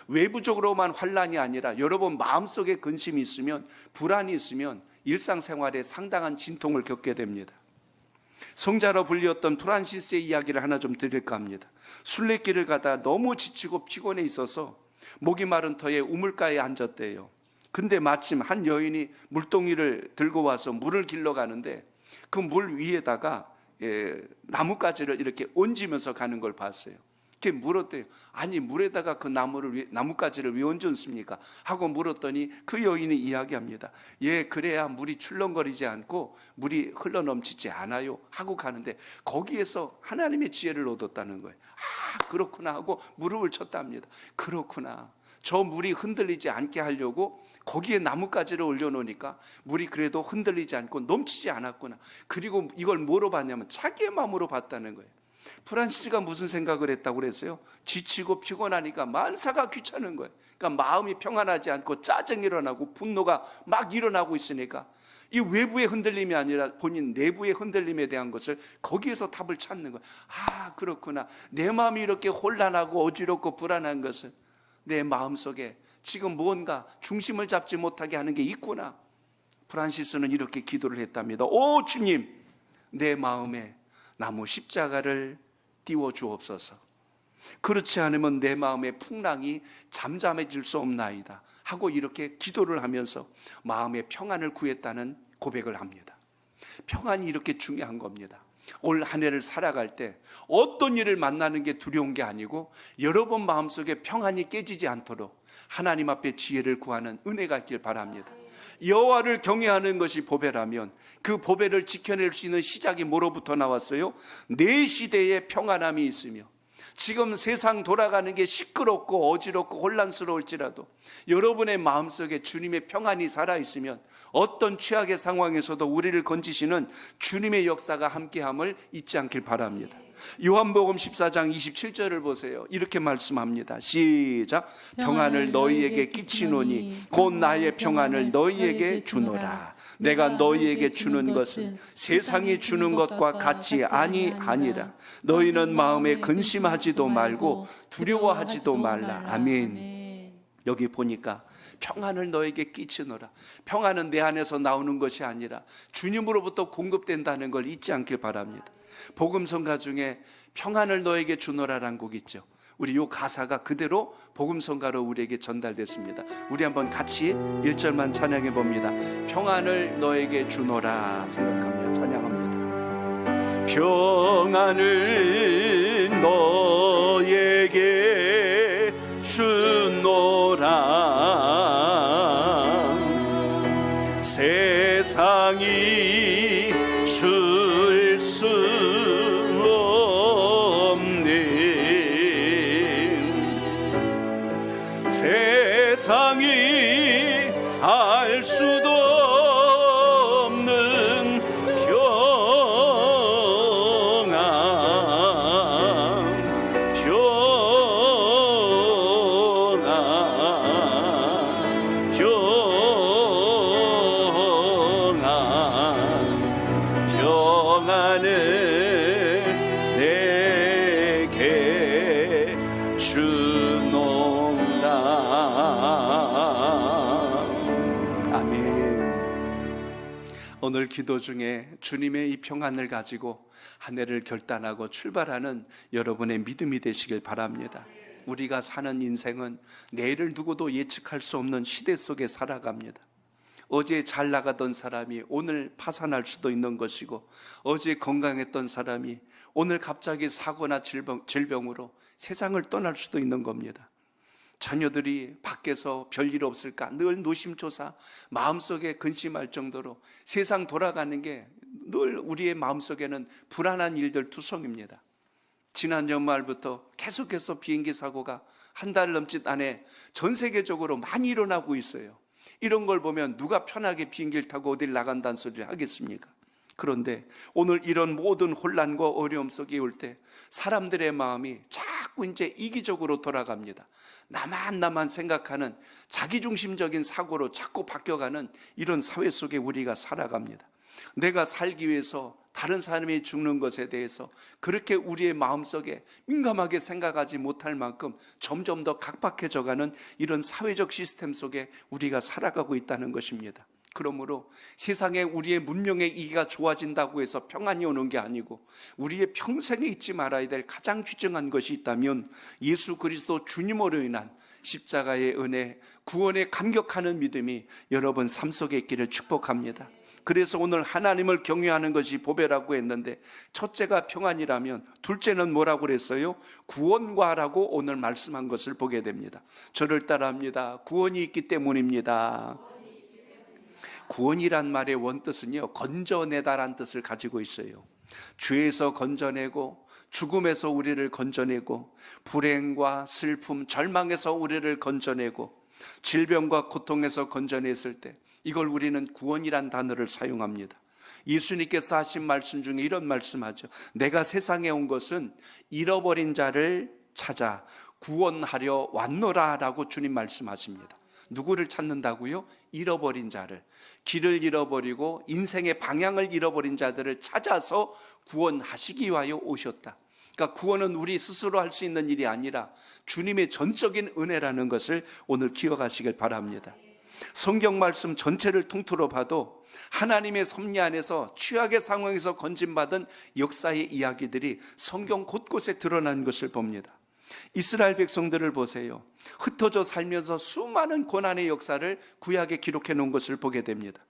외부적으로만 환란이 아니라 여러분 마음속에 근심이 있으면 불안이 있으면 일상생활에 상당한 진통을 겪게 됩니다. 성자로 불리었던 프란시스의 이야기를 하나 좀 드릴까 합니다. 순례길을 가다 너무 지치고 피곤해 있어서 목이 마른 터에 우물가에 앉았대요. 근데 마침 한 여인이 물동이를 들고 와서 물을 길러 가는데 그 물 위에다가 나뭇가지를 이렇게 얹으면서 가는 걸 봤어요. 이렇게 물었대요. 아니 물에다가 그 나뭇가지를 왜 얹었습니까? 하고 물었더니 그 여인이 이야기합니다. 예, 그래야 물이 출렁거리지 않고 물이 흘러넘치지 않아요 하고 가는데 거기에서 하나님의 지혜를 얻었다는 거예요. 아 그렇구나 하고 무릎을 쳤답니다. 그렇구나, 저 물이 흔들리지 않게 하려고 거기에 나뭇가지를 올려놓으니까 물이 그래도 흔들리지 않고 넘치지 않았구나. 그리고 이걸 뭐로 봤냐면 자기의 마음으로 봤다는 거예요. 프란시스가 무슨 생각을 했다고 그랬어요? 지치고 피곤하니까 만사가 귀찮은 거예요. 그러니까 마음이 평안하지 않고 짜증이 일어나고 분노가 막 일어나고 있으니까 이 외부의 흔들림이 아니라 본인 내부의 흔들림에 대한 것을 거기에서 답을 찾는 거예요. 아 그렇구나, 내 마음이 이렇게 혼란하고 어지럽고 불안한 것은 내 마음속에 지금 무언가 중심을 잡지 못하게 하는 게 있구나. 프란시스는 이렇게 기도를 했답니다. 오 주님, 내 마음에 나무 십자가를 띄워 주옵소서. 그렇지 않으면 내 마음의 풍랑이 잠잠해질 수 없나이다 하고 이렇게 기도를 하면서 마음의 평안을 구했다는 고백을 합니다. 평안이 이렇게 중요한 겁니다. 올 한 해를 살아갈 때 어떤 일을 만나는 게 두려운 게 아니고 여러분 마음속에 평안이 깨지지 않도록 하나님 앞에 지혜를 구하는 은혜가 있길 바랍니다. 여호와를 경외하는 것이 보배라면 그 보배를 지켜낼 수 있는 시작이 뭐로부터 나왔어요? 내 시대에 평안함이 있으며 지금 세상 돌아가는 게 시끄럽고 어지럽고 혼란스러울지라도 여러분의 마음속에 주님의 평안이 살아있으면 어떤 최악의 상황에서도 우리를 건지시는 주님의 역사가 함께함을 잊지 않길 바랍니다. 요한복음 14장 27절을 보세요. 이렇게 말씀합니다. 시작. 평안을 너희에게 끼치노니 곧 나의 평안을 너희에게 주노라. 내가 너희에게 주는 것은 세상이 주는 것과 같이 아니하니라. 너희는 마음에 근심하지도 말고 두려워하지도 말라. 아멘. 여기 보니까 평안을 너에게 끼치노라. 평안은 내 안에서 나오는 것이 아니라 주님으로부터 공급된다는 걸 잊지 않길 바랍니다. 복음성가 중에 평안을 너에게 주노라라는 곡 있죠. 우리 요 가사가 그대로 복음성가로 우리에게 전달됐습니다. 우리 한번 같이 1절만 찬양해 봅니다. 평안을 너에게 주노라 생각하며 찬양합니다. 평안을 너에게 주노라. 세상이 줄 수 없는 세상이 알 수도 없는 평안을 내게 주노라. 아멘. 오늘 기도 중에 주님의 이 평안을 가지고 한 해를 결단하고 출발하는 여러분의 믿음이 되시길 바랍니다. 우리가 사는 인생은 내일을 누구도 예측할 수 없는 시대 속에 살아갑니다. 어제 잘 나가던 사람이 오늘 파산할 수도 있는 것이고, 어제 건강했던 사람이 오늘 갑자기 사고나 질병으로 세상을 떠날 수도 있는 겁니다. 자녀들이 밖에서 별일 없을까 늘 노심초사 마음속에 근심할 정도로 세상 돌아가는 게 늘 우리의 마음속에는 불안한 일들 투성입니다. 지난 연말부터 계속해서 비행기 사고가 한 달 넘짓 안에 전 세계적으로 많이 일어나고 있어요. 이런 걸 보면 누가 편하게 비행기를 타고 어딜 나간다는 소리를 하겠습니까? 그런데 오늘 이런 모든 혼란과 어려움 속에 올 때 사람들의 마음이 자꾸 이제 이기적으로 돌아갑니다. 나만 생각하는 자기중심적인 사고로 자꾸 바뀌어가는 이런 사회 속에 우리가 살아갑니다. 내가 살기 위해서 다른 사람이 죽는 것에 대해서 그렇게 우리의 마음속에 민감하게 생각하지 못할 만큼 점점 더 각박해져가는 이런 사회적 시스템 속에 우리가 살아가고 있다는 것입니다. 그러므로 세상에 우리의 문명의 이기가 좋아진다고 해서 평안이 오는 게 아니고, 우리의 평생에 잊지 말아야 될 가장 귀중한 것이 있다면 예수 그리스도 주님으로 인한 십자가의 은혜, 구원에 감격하는 믿음이 여러분 삶 속에 있기를 축복합니다. 그래서 오늘 하나님을 경외하는 것이 보배라고 했는데, 첫째가 평안이라면 둘째는 뭐라고 그랬어요? 구원과라고 오늘 말씀한 것을 보게 됩니다. 저를 따라합니다. 구원이 있기 때문입니다. 구원이란 말의 원뜻은요, 건져내다란 뜻을 가지고 있어요. 죄에서 건져내고, 죽음에서 우리를 건져내고, 불행과 슬픔, 절망에서 우리를 건져내고, 질병과 고통에서 건져냈을 때 이걸 우리는 구원이란 단어를 사용합니다. 예수님께서 하신 말씀 중에 이런 말씀하죠. 내가 세상에 온 것은 잃어버린 자를 찾아 구원하려 왔노라 라고 주님 말씀하십니다. 누구를 찾는다고요? 잃어버린 자를, 길을 잃어버리고 인생의 방향을 잃어버린 자들을 찾아서 구원하시기 위하여 오셨다. 그러니까 구원은 우리 스스로 할 수 있는 일이 아니라 주님의 전적인 은혜라는 것을 오늘 기억하시길 바랍니다. 성경 말씀 전체를 통틀어 봐도 하나님의 섭리 안에서 최악의 상황에서 건진받은 역사의 이야기들이 성경 곳곳에 드러난 것을 봅니다. 이스라엘 백성들을 보세요. 흩어져 살면서 수많은 고난의 역사를 구약에 기록해 놓은 것을 보게 됩니다.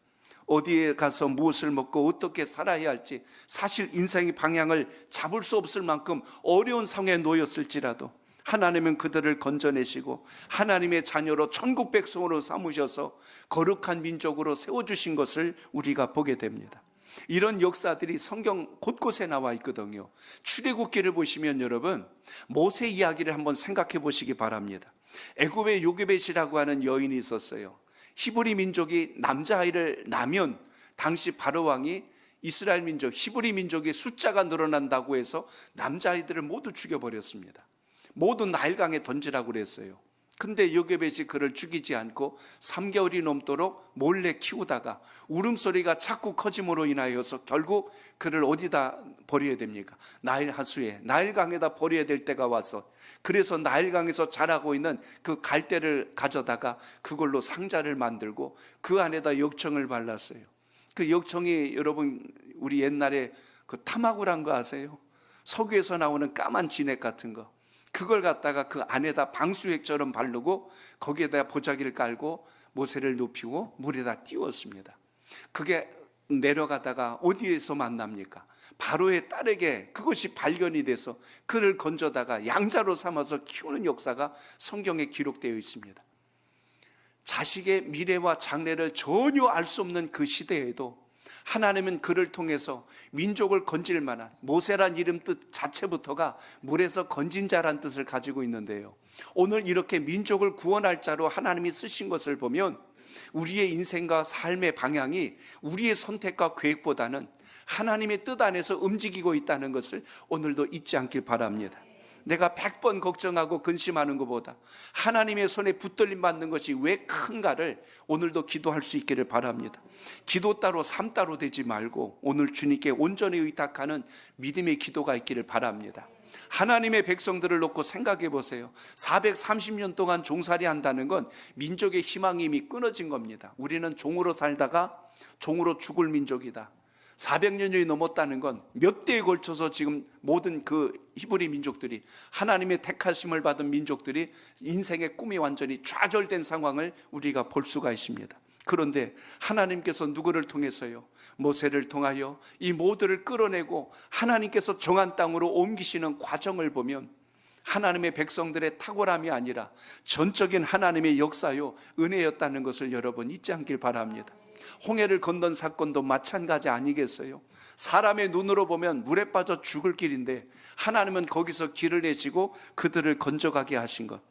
어디에 가서 무엇을 먹고 어떻게 살아야 할지 사실 인생의 방향을 잡을 수 없을 만큼 어려운 상황에 놓였을지라도 하나님은 그들을 건져내시고 하나님의 자녀로 천국 백성으로 삼으셔서 거룩한 민족으로 세워주신 것을 우리가 보게 됩니다. 이런 역사들이 성경 곳곳에 나와 있거든요. 출애굽기를 보시면 여러분 모세 이야기를 한번 생각해 보시기 바랍니다. 애굽에 요게벳이라고 하는 여인이 있었어요. 히브리 민족이 남자아이를 낳으면 당시 바로 왕이 이스라엘 민족, 히브리 민족의 숫자가 늘어난다고 해서 남자아이들을 모두 죽여버렸습니다. 모두 나일강에 던지라고 그랬어요. 근데 요게벳이 그를 죽이지 않고 3개월이 넘도록 몰래 키우다가 울음소리가 자꾸 커짐으로 인하여서 결국 그를 어디다 버려야 됩니까? 나일 하수에, 나일강에다 버려야 될 때가 와서, 그래서 나일강에서 자라고 있는 그 갈대를 가져다가 그걸로 상자를 만들고 그 안에다 역청을 발랐어요. 그 역청이 여러분 우리 옛날에 그 타마구란 거 아세요? 석유에서 나오는 까만 진액 같은 거, 그걸 갖다가 그 안에다 방수액처럼 바르고 거기에다 보자기를 깔고 모세를 눕히고 물에다 띄웠습니다. 그게 내려가다가 어디에서 만납니까? 바로의 딸에게 그것이 발견이 돼서 그를 건져다가 양자로 삼아서 키우는 역사가 성경에 기록되어 있습니다. 자식의 미래와 장래를 전혀 알 수 없는 그 시대에도 하나님은 그를 통해서 민족을 건질 만한, 모세란 이름 뜻 자체부터가 물에서 건진 자란 뜻을 가지고 있는데요, 오늘 이렇게 민족을 구원할 자로 하나님이 쓰신 것을 보면 우리의 인생과 삶의 방향이 우리의 선택과 계획보다는 하나님의 뜻 안에서 움직이고 있다는 것을 오늘도 잊지 않길 바랍니다. 내가 100번 걱정하고 근심하는 것보다 하나님의 손에 붙들림 받는 것이 왜 큰가를 오늘도 기도할 수 있기를 바랍니다. 기도 따로 삶 따로 되지 말고 오늘 주님께 온전히 의탁하는 믿음의 기도가 있기를 바랍니다. 하나님의 백성들을 놓고 생각해 보세요. 430년 동안 종살이 한다는 건 민족의 희망이 이미 끊어진 겁니다. 우리는 종으로 살다가 종으로 죽을 민족이다. 400년이 넘었다는 건 몇 대에 걸쳐서 지금 모든 그 히브리 민족들이, 하나님의 택하심을 받은 민족들이 인생의 꿈이 완전히 좌절된 상황을 우리가 볼 수가 있습니다. 그런데 하나님께서 누구를 통해서요? 모세를 통하여 이 모두를 끌어내고 하나님께서 정한 땅으로 옮기시는 과정을 보면 하나님의 백성들의 탁월함이 아니라 전적인 하나님의 역사요, 은혜였다는 것을 여러분 잊지 않길 바랍니다. 홍해를 건넌 사건도 마찬가지 아니겠어요? 사람의 눈으로 보면 물에 빠져 죽을 길인데 하나님은 거기서 길을 내시고 그들을 건져가게 하신 것,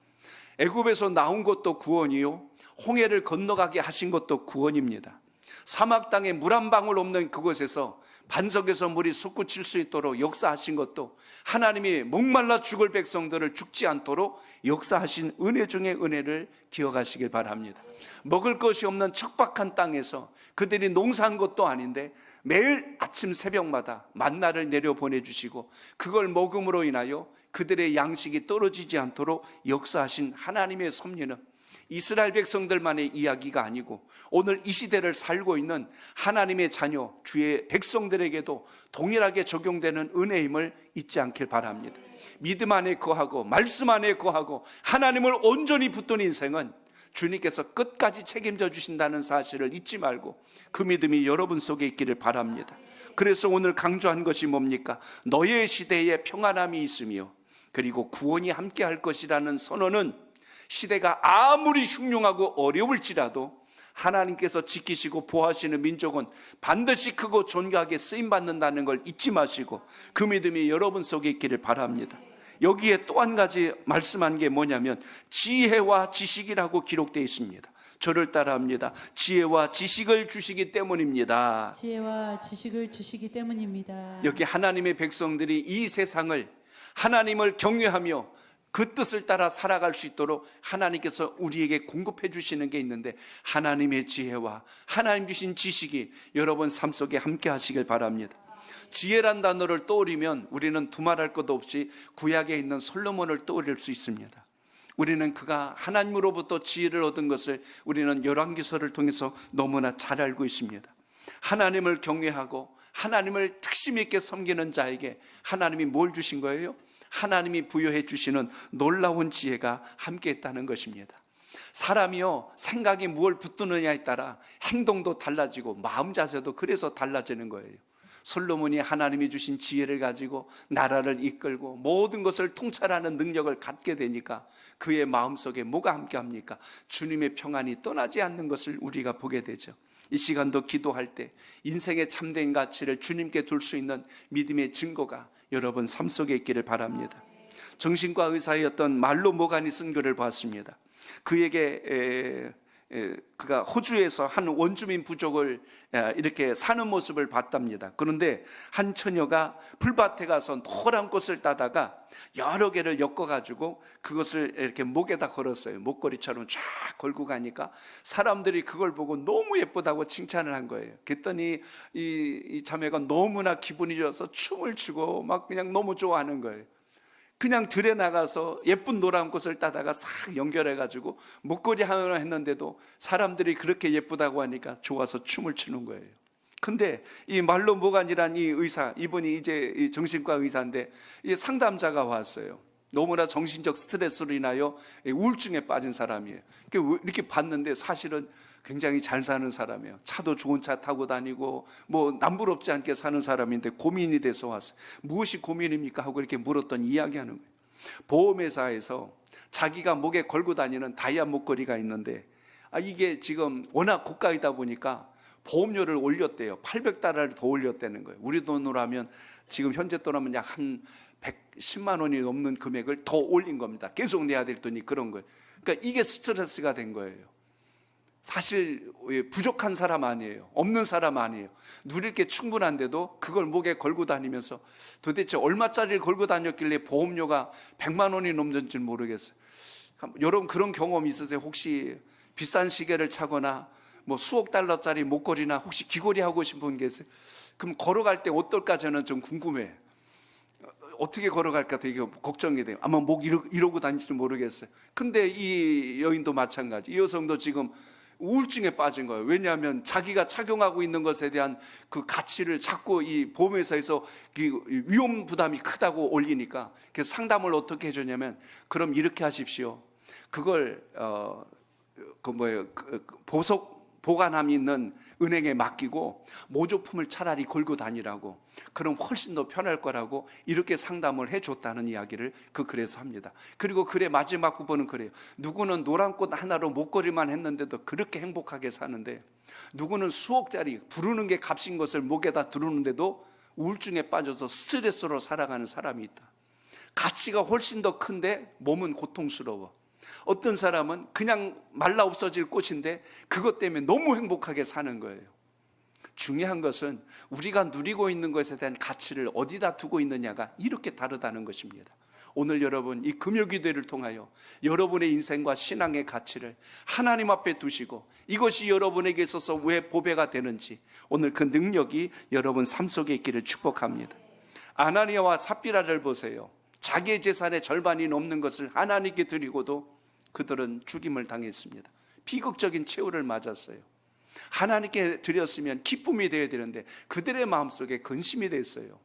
애굽에서 나온 것도 구원이요, 홍해를 건너가게 하신 것도 구원입니다. 사막 땅에 물 한 방울 없는 그곳에서 반석에서 물이 솟구칠 수 있도록 역사하신 것도 하나님이 목말라 죽을 백성들을 죽지 않도록 역사하신 은혜 중에 은혜를 기억하시길 바랍니다. 먹을 것이 없는 척박한 땅에서 그들이 농사한 것도 아닌데 매일 아침 새벽마다 만나를 내려 보내주시고 그걸 먹음으로 인하여 그들의 양식이 떨어지지 않도록 역사하신 하나님의 섭리는 이스라엘 백성들만의 이야기가 아니고 오늘 이 시대를 살고 있는 하나님의 자녀 주의 백성들에게도 동일하게 적용되는 은혜임을 잊지 않길 바랍니다. 믿음 안에 거하고 말씀 안에 거하고 하나님을 온전히 붙든 인생은 주님께서 끝까지 책임져 주신다는 사실을 잊지 말고 그 믿음이 여러분 속에 있기를 바랍니다. 그래서 오늘 강조한 것이 뭡니까? 너의 시대에 평안함이 있으며 그리고 구원이 함께할 것이라는 선언은 시대가 아무리 흉흉하고 어려울지라도 하나님께서 지키시고 보호하시는 민족은 반드시 크고 존귀하게 쓰임받는다는 걸 잊지 마시고 그 믿음이 여러분 속에 있기를 바랍니다. 여기에 또 한 가지 말씀한 게 뭐냐면 지혜와 지식이라고 기록되어 있습니다. 저를 따라합니다. 지혜와 지식을 주시기 때문입니다. 지혜와 지식을 주시기 때문입니다. 여기 하나님의 백성들이 이 세상을 하나님을 경외하며 그 뜻을 따라 살아갈 수 있도록 하나님께서 우리에게 공급해 주시는 게 있는데 하나님의 지혜와 하나님 주신 지식이 여러분 삶 속에 함께 하시길 바랍니다. 지혜란 단어를 떠올리면 우리는 두말할 것 없이 구약에 있는 솔로몬을 떠올릴 수 있습니다. 우리는 그가 하나님으로부터 지혜를 얻은 것을 우리는 열왕기서를 통해서 너무나 잘 알고 있습니다. 하나님을 경외하고 하나님을 특심 있게 섬기는 자에게 하나님이 뭘 주신 거예요? 하나님이 부여해 주시는 놀라운 지혜가 함께 있다는 것입니다. 사람이요, 생각이 무엇을 붙드느냐에 따라 행동도 달라지고 마음 자세도 그래서 달라지는 거예요. 솔로몬이 하나님이 주신 지혜를 가지고 나라를 이끌고 모든 것을 통찰하는 능력을 갖게 되니까 그의 마음속에 뭐가 함께합니까? 주님의 평안이 떠나지 않는 것을 우리가 보게 되죠. 이 시간도 기도할 때 인생의 참된 가치를 주님께 둘 수 있는 믿음의 증거가 여러분 삶 속에 있기를 바랍니다. 정신과 의사의 어떤 말로 모간이 쓴 글을 봤습니다. 그에게 그가 호주에서 한 원주민 부족을 이렇게 사는 모습을 봤답니다. 그런데 한 처녀가 풀밭에 가서 노란 꽃을 따다가 여러 개를 엮어가지고 그것을 이렇게 목에다 걸었어요. 목걸이처럼 쫙 걸고 가니까 사람들이 그걸 보고 너무 예쁘다고 칭찬을 한 거예요. 그랬더니 이 자매가 너무나 기분이 좋아서 춤을 추고 막 그냥 너무 좋아하는 거예요. 그냥 들에 나가서 예쁜 노란 꽃을 따다가 싹 연결해가지고 목걸이 하나 했는데도 사람들이 그렇게 예쁘다고 하니까 좋아서 춤을 추는 거예요. 근데 이 말로 모간이란 이 의사, 이분이 이제 이 정신과 의사인데 이 상담자가 왔어요. 너무나 정신적 스트레스로 인하여 우울증에 빠진 사람이에요. 이렇게 봤는데 사실은 굉장히 잘 사는 사람이에요. 차도 좋은 차 타고 다니고 뭐 남부럽지 않게 사는 사람인데 고민이 돼서 왔어요. 무엇이 고민입니까? 하고 이렇게 물었더니 이야기하는 거예요. 보험회사에서 자기가 목에 걸고 다니는 다이아 목걸이가 있는데 이게 지금 워낙 고가이다 보니까 보험료를 올렸대요. 800달러를 더 올렸다는 거예요. 우리 돈으로 하면 지금 현재 돈하면 약 한 110만 원이 넘는 금액을 더 올린 겁니다. 계속 내야 될 돈이 그런 거예요. 그러니까 이게 스트레스가 된 거예요. 사실 부족한 사람 아니에요. 없는 사람 아니에요. 누릴 게 충분한데도 그걸 목에 걸고 다니면서 도대체 얼마짜리를 걸고 다녔길래 보험료가 100만 원이 넘는지 모르겠어요. 여러분 그런 경험 있으세요? 혹시 비싼 시계를 차거나 뭐 수억 달러짜리 목걸이나 혹시 귀걸이 하고 싶은 분 계세요? 그럼 걸어갈 때 어떨까 저는 좀 궁금해요. 어떻게 걸어갈까 되게 걱정이 돼요. 아마 목 이러고 다닐지 모르겠어요. 근데 이 여인도 마찬가지. 이 여성도 지금 우울증에 빠진 거예요. 왜냐하면 자기가 착용하고 있는 것에 대한 그 가치를 자꾸 이 보험회사에서 위험 부담이 크다고 올리니까 그래서 상담을 어떻게 해주냐면 그럼 이렇게 하십시오. 그걸 보관함이 있는 은행에 맡기고 모조품을 차라리 걸고 다니라고, 그럼 훨씬 더 편할 거라고 이렇게 상담을 해줬다는 이야기를 그 글에서 합니다. 그리고 글의 마지막 부분은 그래요. 누구는 노란 꽃 하나로 목걸이만 했는데도 그렇게 행복하게 사는데, 누구는 수억짜리 부르는 게 값인 것을 목에다 두르는데도 우울증에 빠져서 스트레스로 살아가는 사람이 있다. 가치가 훨씬 더 큰데 몸은 고통스러워. 어떤 사람은 그냥 말라 없어질 꽃인데 그것 때문에 너무 행복하게 사는 거예요. 중요한 것은 우리가 누리고 있는 것에 대한 가치를 어디다 두고 있느냐가 이렇게 다르다는 것입니다. 오늘 여러분 이 금요기도를 통하여 여러분의 인생과 신앙의 가치를 하나님 앞에 두시고 이것이 여러분에게 있어서 왜 보배가 되는지 오늘 그 능력이 여러분 삶 속에 있기를 축복합니다. 아나니아와 삽비라를 보세요. 자기의 재산의 절반이 넘는 것을 하나님께 드리고도 그들은 죽임을 당했습니다. 비극적인 최후를 맞았어요. 하나님께 드렸으면 기쁨이 되어야 되는데 그들의 마음속에 근심이 됐어요.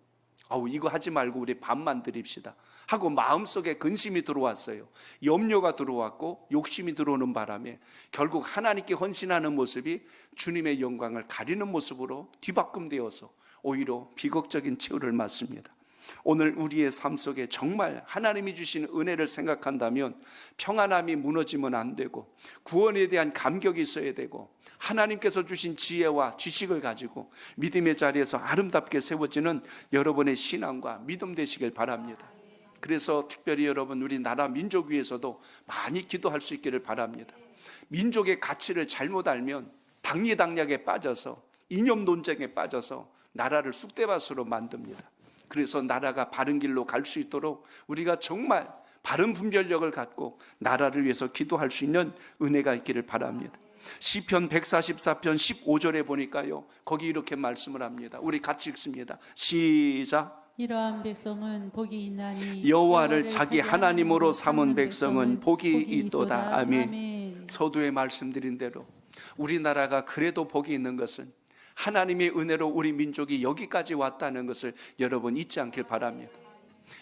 이거 하지 말고 우리 밥만 드립시다 하고 마음속에 근심이 들어왔어요. 염려가 들어왔고 욕심이 들어오는 바람에 결국 하나님께 헌신하는 모습이 주님의 영광을 가리는 모습으로 뒤바꿈되어서 오히려 비극적인 최후를 맞습니다. 오늘 우리의 삶 속에 정말 하나님이 주신 은혜를 생각한다면 평안함이 무너지면 안 되고 구원에 대한 감격이 있어야 되고 하나님께서 주신 지혜와 지식을 가지고 믿음의 자리에서 아름답게 세워지는 여러분의 신앙과 믿음 되시길 바랍니다. 그래서 특별히 여러분 우리나라 민족 위해서도 많이 기도할 수 있기를 바랍니다. 민족의 가치를 잘못 알면 당리당략에 빠져서 이념 논쟁에 빠져서 나라를 쑥대밭으로 만듭니다. 그래서 나라가 바른 길로 갈 수 있도록 우리가 정말 바른 분별력을 갖고 나라를 위해서 기도할 수 있는 은혜가 있기를 바랍니다. 시편 144편 15절에 보니까요, 거기 이렇게 말씀을 합니다. 우리 같이 읽습니다. 시작. 이러한 백성은 복이 있나니 여호와를 자기 하나님으로 삼은 백성은 복이 있도다. 아멘. 서두에 말씀드린 대로 우리나라가 그래도 복이 있는 것은 하나님의 은혜로 우리 민족이 여기까지 왔다는 것을 여러분 잊지 않길 바랍니다.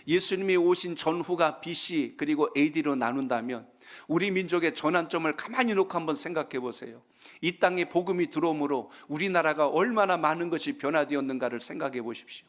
예수님이 오신 전후가 BC 그리고 AD로 나눈다면 우리 민족의 전환점을 가만히 놓고 한번 생각해 보세요. 이 땅에 복음이 들어옴으로 우리나라가 얼마나 많은 것이 변화되었는가를 생각해 보십시오.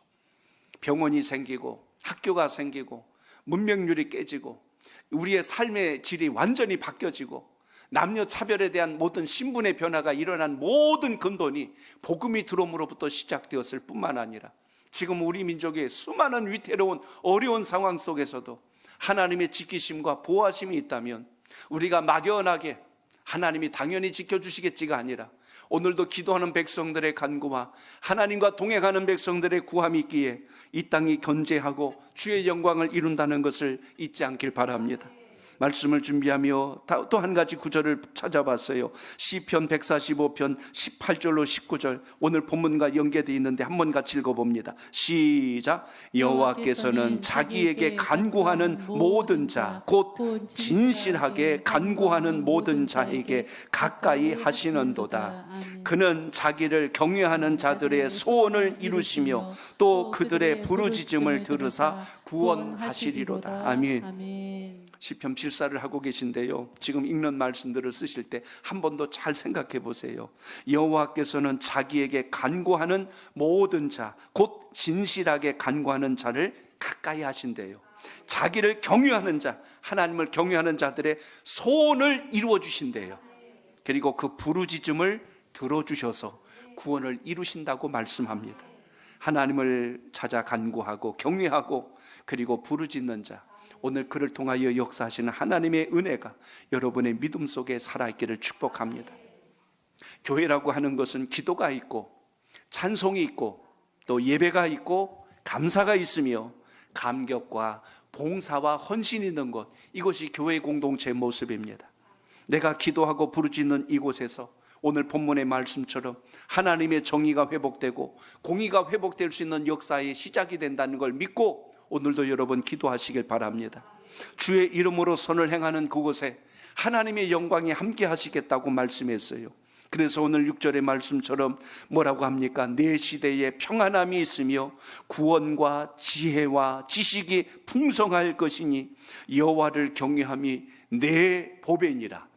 병원이 생기고 학교가 생기고 문명률이 깨지고 우리의 삶의 질이 완전히 바뀌어지고 남녀 차별에 대한 모든 신분의 변화가 일어난 모든 근본이 복음이 들어옴으로부터 시작되었을 뿐만 아니라 지금 우리 민족의 수많은 위태로운 어려운 상황 속에서도 하나님의 지키심과 보호하심이 있다면 우리가 막연하게 하나님이 당연히 지켜주시겠지가 아니라 오늘도 기도하는 백성들의 간구와 하나님과 동행하는 백성들의 구함이 있기에 이 땅이 견제하고 주의 영광을 이룬다는 것을 잊지 않길 바랍니다. 말씀을 준비하며 또 한 가지 구절을 찾아봤어요. 시편 145편 18절로 19절, 오늘 본문과 연계되어 있는데 한번 같이 읽어봅니다. 시작. 여호와께서는 자기에게 간구하는 모든 자, 곧 진실하게 간구하는 모든 자에게 가까이 하시는도다. 그는 자기를 경외하는 자들의 소원을 이루시며 또 그들의 부르짖음을 들으사 구원하시리로다. 아멘. 시편 필사를 하고 계신데요, 지금 읽는 말씀들을 쓰실 때 한 번 더 잘 생각해 보세요. 여호와께서는 자기에게 간구하는 모든 자, 곧 진실하게 간구하는 자를 가까이 하신대요. 자기를 경외하는 자, 하나님을 경외하는 자들의 소원을 이루어 주신대요. 그리고 그 부르짖음을 들어주셔서 구원을 이루신다고 말씀합니다. 하나님을 찾아 간구하고 경외하고 그리고 부르짖는 자, 오늘 그를 통하여 역사하시는 하나님의 은혜가 여러분의 믿음 속에 살아있기를 축복합니다. 교회라고 하는 것은 기도가 있고 찬송이 있고 또 예배가 있고 감사가 있으며 감격과 봉사와 헌신이 있는 것, 이것이 교회 공동체의 모습입니다. 내가 기도하고 부르짖는 이곳에서 오늘 본문의 말씀처럼 하나님의 정의가 회복되고 공의가 회복될 수 있는 역사의 시작이 된다는 걸 믿고 오늘도 여러분 기도하시길 바랍니다. 주의 이름으로 선을 행하는 그곳에 하나님의 영광이 함께 하시겠다고 말씀했어요. 그래서 오늘 6절의 말씀처럼 뭐라고 합니까? 내 시대에 평안함이 있으며 구원과 지혜와 지식이 풍성할 것이니 여호와를 경외함이 내 보배니라.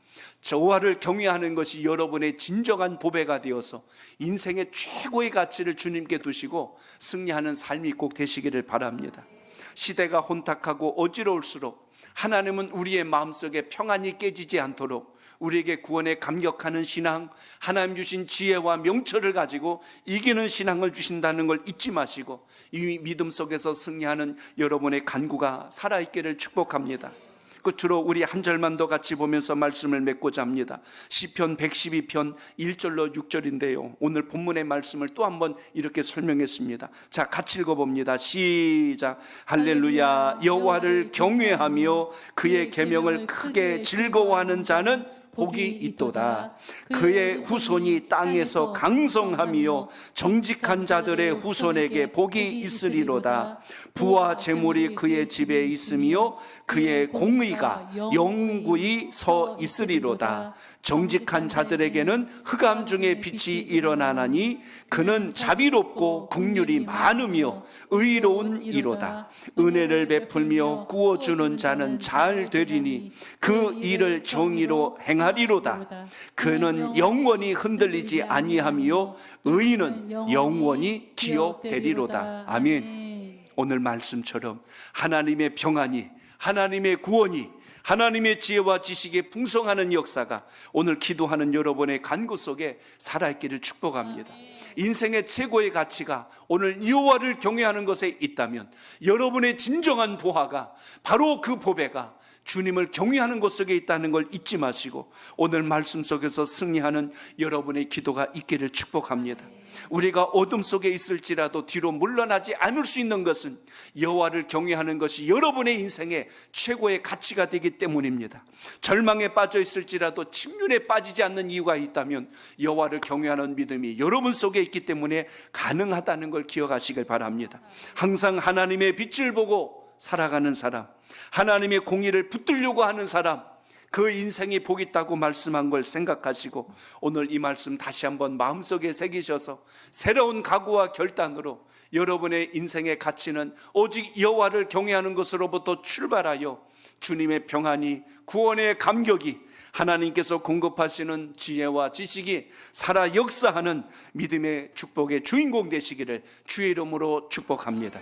여호와를 경외하는 것이 여러분의 진정한 보배가 되어서 인생의 최고의 가치를 주님께 두시고 승리하는 삶이 꼭 되시기를 바랍니다. 시대가 혼탁하고 어지러울수록 하나님은 우리의 마음속에 평안이 깨지지 않도록 우리에게 구원에 감격하는 신앙, 하나님 주신 지혜와 명철을 가지고 이기는 신앙을 주신다는 걸 잊지 마시고 이 믿음 속에서 승리하는 여러분의 간구가 살아있기를 축복합니다. 끝으로 우리 한 절만 더 같이 보면서 말씀을 맺고자 합니다. 시편 112편 1절로 6절인데요, 오늘 본문의 말씀을 또 한번 이렇게 설명했습니다. 자, 같이 읽어봅니다. 시작. 할렐루야. 여호와를 경외하며 그의 계명을 크게 즐거워하는 자는 복이 있도다. 그의 후손이 땅에서 강성하며 정직한 자들의 후손에게 복이 있으리로다. 부와 재물이 그의 집에 있으며 그의 공의가 영구히 서 있으리로다. 정직한 자들에게는 흑암 중에 빛이 일어나나니 그는 자비롭고 긍휼이 많으며 의로운 이로다. 은혜를 베풀며 구워주는 자는 잘 되리니 그 일을 정의로 행하리로다. 그는 영원히 흔들리지 아니하며 의인은 영원히 기억되리로다. 아멘. 오늘 말씀처럼 하나님의 평안이, 하나님의 구원이, 하나님의 지혜와 지식이 풍성하는 역사가 오늘 기도하는 여러분의 간구 속에 살아있기를 축복합니다. 인생의 최고의 가치가 오늘 여호와를 경외하는 것에 있다면 여러분의 진정한 보화가 바로 그 보배가 주님을 경외하는 것 속에 있다는 걸 잊지 마시고 오늘 말씀 속에서 승리하는 여러분의 기도가 있기를 축복합니다. 우리가 어둠 속에 있을지라도 뒤로 물러나지 않을 수 있는 것은 여호와를 경외하는 것이 여러분의 인생의 최고의 가치가 되기 때문입니다. 절망에 빠져 있을지라도 침륜에 빠지지 않는 이유가 있다면 여호와를 경외하는 믿음이 여러분 속에 있기 때문에 가능하다는 걸 기억하시길 바랍니다. 항상 하나님의 빛을 보고 살아가는 사람, 하나님의 공의를 붙들려고 하는 사람, 그 인생이 복 있다고 말씀한 걸 생각하시고 오늘 이 말씀 다시 한번 마음속에 새기셔서 새로운 각오와 결단으로 여러분의 인생의 가치는 오직 여호와를 경외하는 것으로부터 출발하여 주님의 평안이, 구원의 감격이, 하나님께서 공급하시는 지혜와 지식이 살아 역사하는 믿음의 축복의 주인공 되시기를 주의 이름으로 축복합니다.